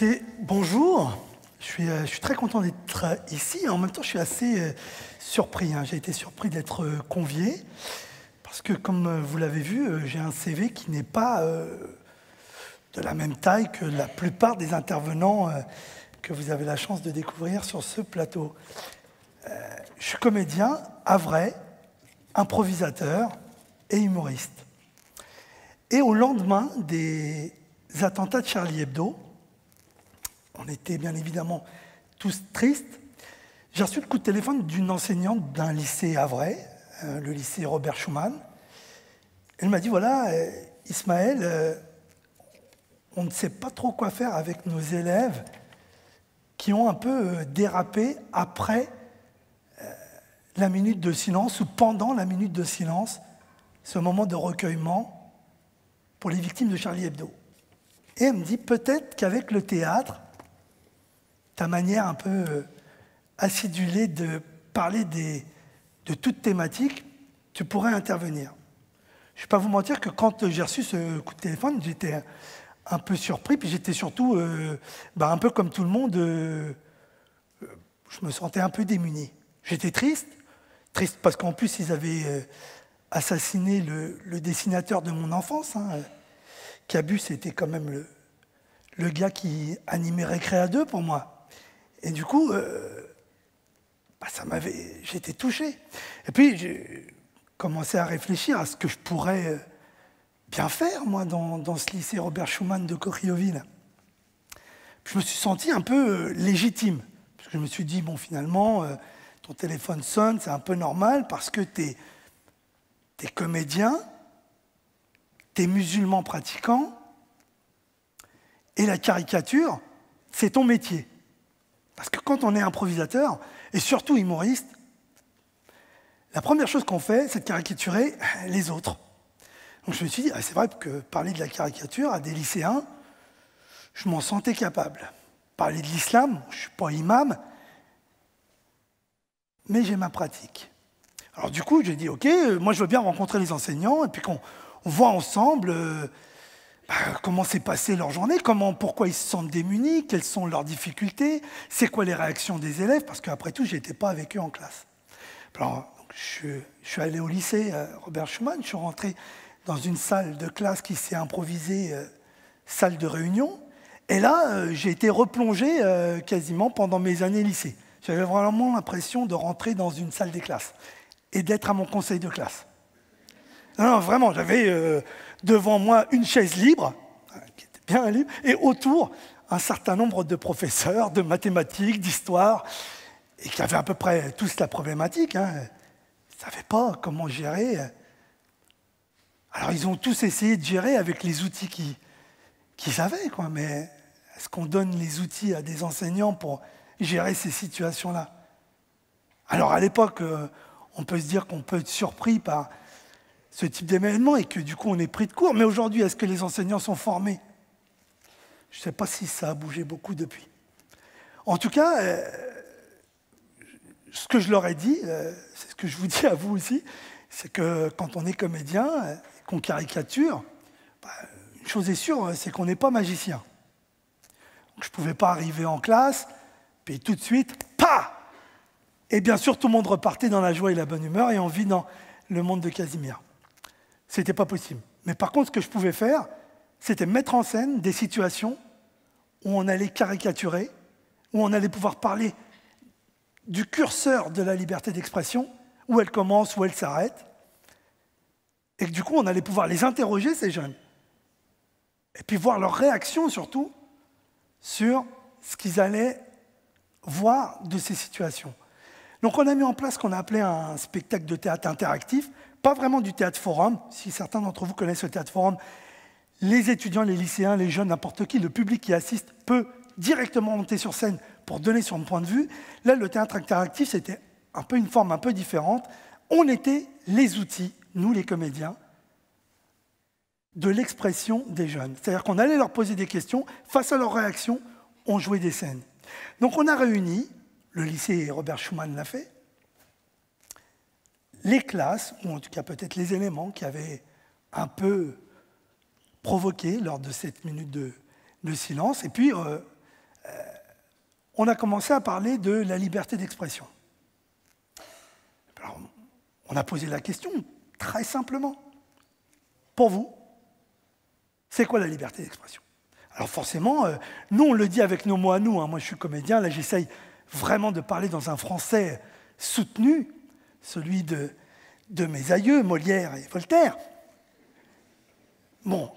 Écoutez, bonjour. Je suis très content d'être ici. En même temps, je suis assez surpris. J'ai été surpris d'être convié parce que, comme vous l'avez vu, j'ai un CV qui n'est pas de la même taille que la plupart des intervenants que vous avez la chance de découvrir sur ce plateau. Je suis comédien, havrais, improvisateur et humoriste. Et au lendemain des attentats de Charlie Hebdo, on était bien évidemment tous tristes. J'ai reçu le coup de téléphone d'une enseignante d'un lycée havrais, le lycée Robert Schuman. Elle m'a dit, voilà, Ismaël, on ne sait pas trop quoi faire avec nos élèves qui ont un peu dérapé après la minute de silence ou pendant la minute de silence, ce moment de recueillement pour les victimes de Charlie Hebdo. Et elle me dit, peut-être qu'avec le théâtre, ta manière un peu acidulée de parler de toute thématique, tu pourrais intervenir. Je ne vais pas vous mentir que quand j'ai reçu ce coup de téléphone, j'étais un peu surpris, puis j'étais surtout, un peu comme tout le monde, je me sentais un peu démuni. J'étais triste parce qu'en plus ils avaient assassiné le dessinateur de mon enfance. Cabus était quand même le gars qui animait Récréa 2 pour moi. Et du coup, j'étais touché. Et puis, j'ai commencé à réfléchir à ce que je pourrais bien faire, moi, dans ce lycée Robert Schuman de Criouville. Je me suis senti un peu légitime. Parce que je me suis dit, bon, finalement, ton téléphone sonne, c'est un peu normal, parce que t'es comédien, t'es musulman pratiquant, et la caricature, c'est ton métier. Parce que quand on est improvisateur, et surtout humoriste, la première chose qu'on fait, c'est de caricaturer les autres. Donc je me suis dit, c'est vrai que parler de la caricature à des lycéens, je m'en sentais capable. Parler de l'islam, je ne suis pas imam, mais j'ai ma pratique. Alors du coup, j'ai dit, ok, moi je veux bien rencontrer les enseignants, et puis qu'on voit ensemble comment s'est passée leur journée, pourquoi ils se sentent démunis, quelles sont leurs difficultés, c'est quoi les réactions des élèves, parce qu'après tout, je n'étais pas avec eux en classe. Alors, je suis allé au lycée Robert Schuman, je suis rentré dans une salle de classe qui s'est improvisée salle de réunion, et là, j'ai été replongé quasiment pendant mes années lycée. J'avais vraiment l'impression de rentrer dans une salle des classes et d'être à mon conseil de classe. Non, vraiment, j'avais devant moi une chaise libre, qui était bien libre, et autour, un certain nombre de professeurs de mathématiques, d'histoire, et qui avaient à peu près tous la problématique. Ils ne savaient pas comment gérer. Alors, ils ont tous essayé de gérer avec les outils qu'ils avaient, quoi. Mais est-ce qu'on donne les outils à des enseignants pour gérer ces situations-là? Alors, à l'époque, on peut se dire qu'on peut être surpris par ce type d'événement et que du coup on est pris de court. Mais aujourd'hui, est-ce que les enseignants sont formés? Je ne sais pas si ça a bougé beaucoup depuis. En tout cas, ce que je leur ai dit, c'est ce que je vous dis à vous aussi, c'est que quand on est comédien, qu'on caricature, une chose est sûre, c'est qu'on n'est pas magicien. Donc, je ne pouvais pas arriver en classe, puis tout de suite, pa! Et bien sûr, tout le monde repartait dans la joie et la bonne humeur, et on vit dans le monde de Casimir. C'était pas possible. Mais par contre, ce que je pouvais faire, c'était mettre en scène des situations où on allait caricaturer, où on allait pouvoir parler du curseur de la liberté d'expression, où elle commence, où elle s'arrête, et que du coup, on allait pouvoir les interroger, ces jeunes, et puis voir leur réaction surtout sur ce qu'ils allaient voir de ces situations. Donc on a mis en place ce qu'on a appelé un spectacle de théâtre interactif, pas vraiment du théâtre forum. Si certains d'entre vous connaissent le théâtre forum, les étudiants, les lycéens, les jeunes, n'importe qui, le public qui assiste peut directement monter sur scène pour donner son point de vue. Là, le théâtre interactif, c'était un peu une forme un peu différente. On était les outils, nous les comédiens, de l'expression des jeunes. C'est-à-dire qu'on allait leur poser des questions, face à leurs réactions, on jouait des scènes. Donc on a réuni, le lycée Robert Schuman l'a fait, les classes, ou en tout cas peut-être les éléments qui avaient un peu provoqué lors de cette minute de silence, et puis on a commencé à parler de la liberté d'expression. Alors, on a posé la question très simplement. Pour vous, c'est quoi la liberté d'expression? Alors forcément, nous, on le dit avec nos mots à nous. Hein. Moi, je suis comédien, là, j'essaye vraiment de parler dans un français soutenu, celui de mes aïeux, Molière et Voltaire. Bon,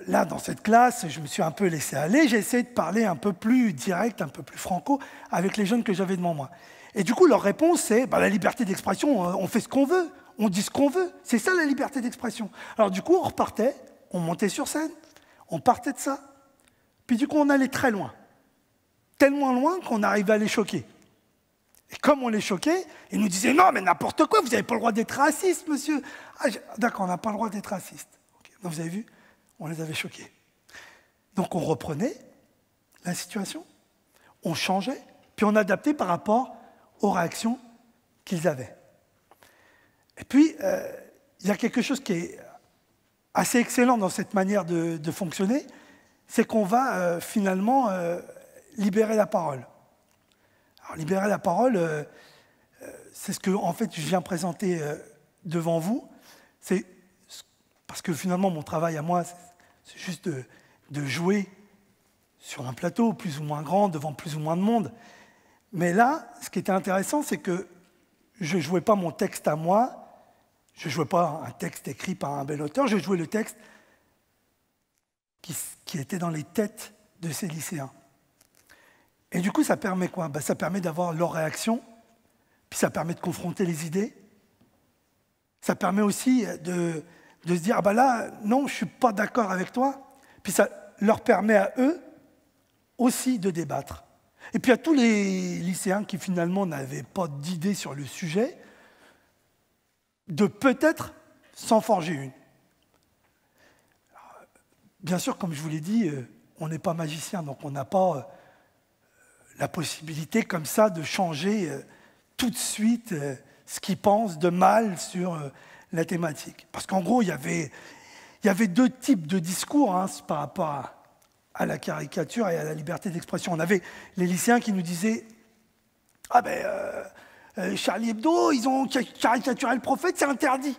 là, dans cette classe, je me suis un peu laissé aller. J'ai essayé de parler un peu plus direct, un peu plus franco, avec les jeunes que j'avais devant moi. Et du coup, leur réponse, c'est la liberté d'expression, on fait ce qu'on veut, on dit ce qu'on veut. C'est ça, la liberté d'expression. Alors du coup, on repartait, on montait sur scène, on partait de ça. Puis du coup, on allait très loin. Tellement loin qu'on arrivait à les choquer. Et comme on les choquait, ils nous disaient « Non, mais n'importe quoi, vous n'avez pas le droit d'être raciste, monsieur. » Ah, d'accord, on n'a pas le droit d'être raciste. Okay. Donc vous avez vu, on les avait choqués. Donc on reprenait la situation, on changeait, puis on adaptait par rapport aux réactions qu'ils avaient. Et puis, il y a quelque chose qui est assez excellent dans cette manière de fonctionner, c'est qu'on va finalement libérer la parole. Alors, libérer la parole, c'est ce que en fait, je viens présenter devant vous. C'est parce que finalement, mon travail à moi, c'est juste de jouer sur un plateau plus ou moins grand, devant plus ou moins de monde. Mais là, ce qui était intéressant, c'est que je ne jouais pas mon texte à moi, je ne jouais pas un texte écrit par un bel auteur, je jouais le texte qui était dans les têtes de ces lycéens. Et du coup, ça permet quoi? Ça permet d'avoir leur réaction, puis ça permet de confronter les idées. Ça permet aussi de se dire, là, non, je ne suis pas d'accord avec toi. Puis ça leur permet à eux aussi de débattre. Et puis à tous les lycéens qui finalement n'avaient pas d'idée sur le sujet, de peut-être s'en forger une. Alors, bien sûr, comme je vous l'ai dit, on n'est pas magicien, donc on n'a pas la possibilité comme ça de changer tout de suite ce qu'ils pensent de mal sur la thématique. Parce qu'en gros, il y avait deux types de discours par rapport à la caricature et à la liberté d'expression. On avait les lycéens qui nous disaient « Ah Charlie Hebdo, ils ont caricaturé le prophète, c'est interdit. »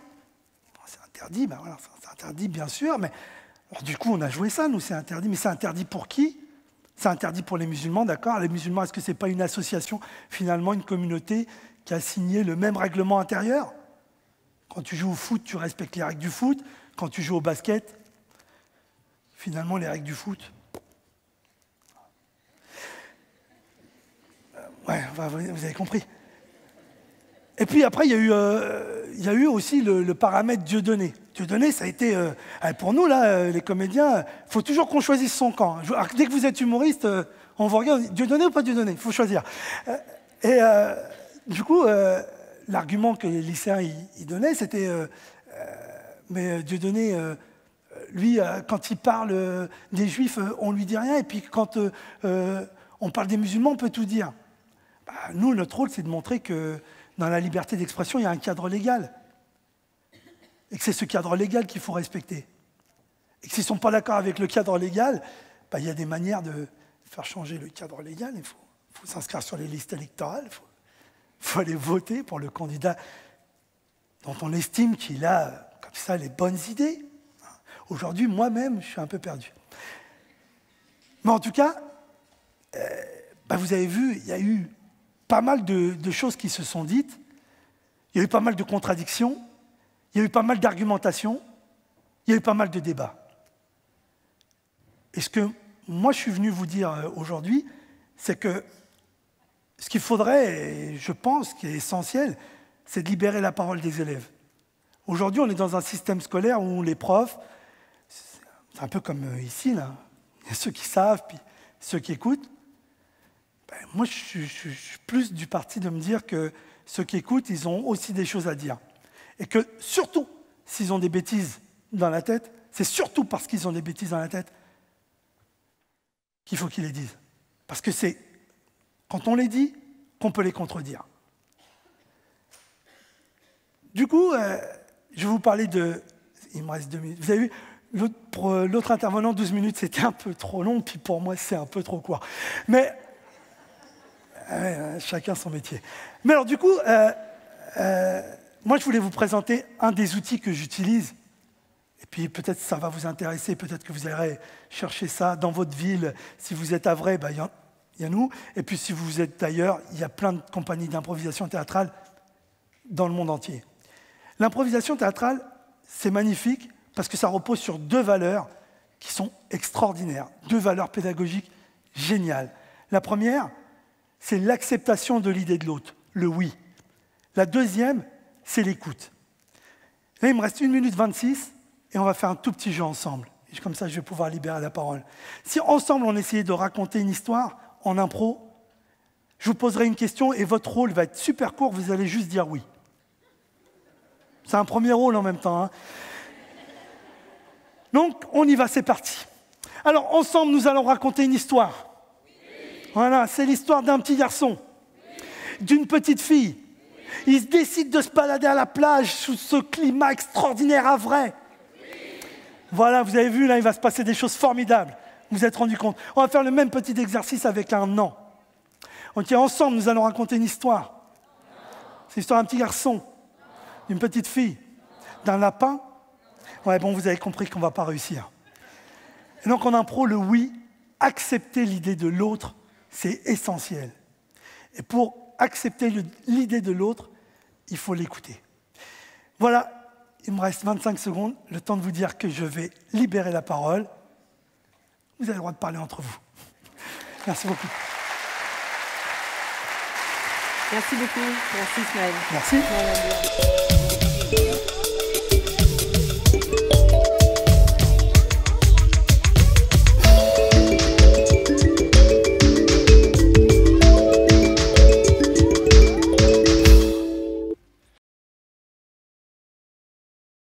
C'est interdit, voilà, c'est interdit bien sûr, mais alors, du coup on a joué ça, nous c'est interdit, mais c'est interdit pour qui? C'est interdit pour les musulmans, d'accord? Les musulmans, est-ce que ce n'est pas une association, finalement une communauté qui a signé le même règlement intérieur? Quand tu joues au foot, tu respectes les règles du foot. Quand tu joues au basket, finalement les règles du foot. Ouais, vous avez compris. Et puis après, il y a eu aussi le paramètre Dieudonné. Dieudonné, ça a été... pour nous, là, les comédiens, il faut toujours qu'on choisisse son camp. Alors, dès que vous êtes humoriste, on vous regarde, Dieudonné ou pas Dieudonné? Il faut choisir. Du coup, l'argument que les lycéens y donnaient, c'était... mais Dieudonné, lui, quand il parle des Juifs, on ne lui dit rien. Et puis quand on parle des musulmans, on peut tout dire. Nous, notre rôle, c'est de montrer que dans la liberté d'expression, il y a un cadre légal. Et que c'est ce cadre légal qu'il faut respecter. Et que s'ils ne sont pas d'accord avec le cadre légal, il y a des manières de faire changer le cadre légal. Il faut s'inscrire sur les listes électorales. Il faut aller voter pour le candidat dont on estime qu'il a, comme ça, les bonnes idées. Aujourd'hui, moi-même, je suis un peu perdu. Mais en tout cas, vous avez vu, il y a eu pas mal de choses qui se sont dites, il y a eu pas mal de contradictions, il y a eu pas mal d'argumentations, il y a eu pas mal de débats. Et ce que moi je suis venu vous dire aujourd'hui, c'est que ce qu'il faudrait, et je pense qu'il est essentiel, c'est de libérer la parole des élèves. Aujourd'hui, on est dans un système scolaire où les profs, c'est un peu comme ici, là, il y a ceux qui savent, puis ceux qui écoutent. Moi, je suis plus du parti de me dire que ceux qui écoutent, ils ont aussi des choses à dire. Et que surtout, s'ils ont des bêtises dans la tête, c'est surtout parce qu'ils ont des bêtises dans la tête qu'il faut qu'ils les disent. Parce que c'est quand on les dit qu'on peut les contredire. Du coup, je vais vous parler de... Il me reste 2 minutes. Vous avez vu, Pour l'autre intervenant, 12 minutes, c'était un peu trop long, puis pour moi, c'est un peu trop court. Mais chacun son métier. Mais alors du coup, moi, je voulais vous présenter un des outils que j'utilise. Et puis peut-être ça va vous intéresser, peut-être que vous irez chercher ça dans votre ville. Si vous êtes à Vray, il y a nous. Et puis si vous êtes ailleurs, il y a plein de compagnies d'improvisation théâtrale dans le monde entier. L'improvisation théâtrale, c'est magnifique parce que ça repose sur 2 valeurs qui sont extraordinaires, 2 valeurs pédagogiques géniales. La première, c'est l'acceptation de l'idée de l'autre, le oui. La deuxième, c'est l'écoute. Là, il me reste 1 minute 26 et on va faire un tout petit jeu ensemble. Et comme ça, je vais pouvoir libérer la parole. Si ensemble, on essayait de raconter une histoire en impro, je vous poserai une question et votre rôle va être super court, vous allez juste dire oui. C'est un premier rôle en même temps. Hein. Donc, on y va, c'est parti. Alors, ensemble, nous allons raconter une histoire. Oui. Voilà, c'est l'histoire d'un petit garçon, d'une petite fille. Il décide de se balader à la plage sous ce climat extraordinaire à Vray. Voilà, vous avez vu, là, il va se passer des choses formidables. Vous vous êtes rendu compte. On va faire le même petit exercice avec un non. Ok, ensemble, nous allons raconter une histoire. C'est l'histoire d'un petit garçon, d'une petite fille, d'un lapin. Ouais, bon, vous avez compris qu'on ne va pas réussir. Et donc, en impro, le oui, accepter l'idée de l'autre, c'est essentiel. Et pour accepter l'idée de l'autre, il faut l'écouter. Voilà, il me reste 25 secondes, le temps de vous dire que je vais libérer la parole. Vous avez le droit de parler entre vous. Merci beaucoup. Merci beaucoup. Merci Ismaël. Merci.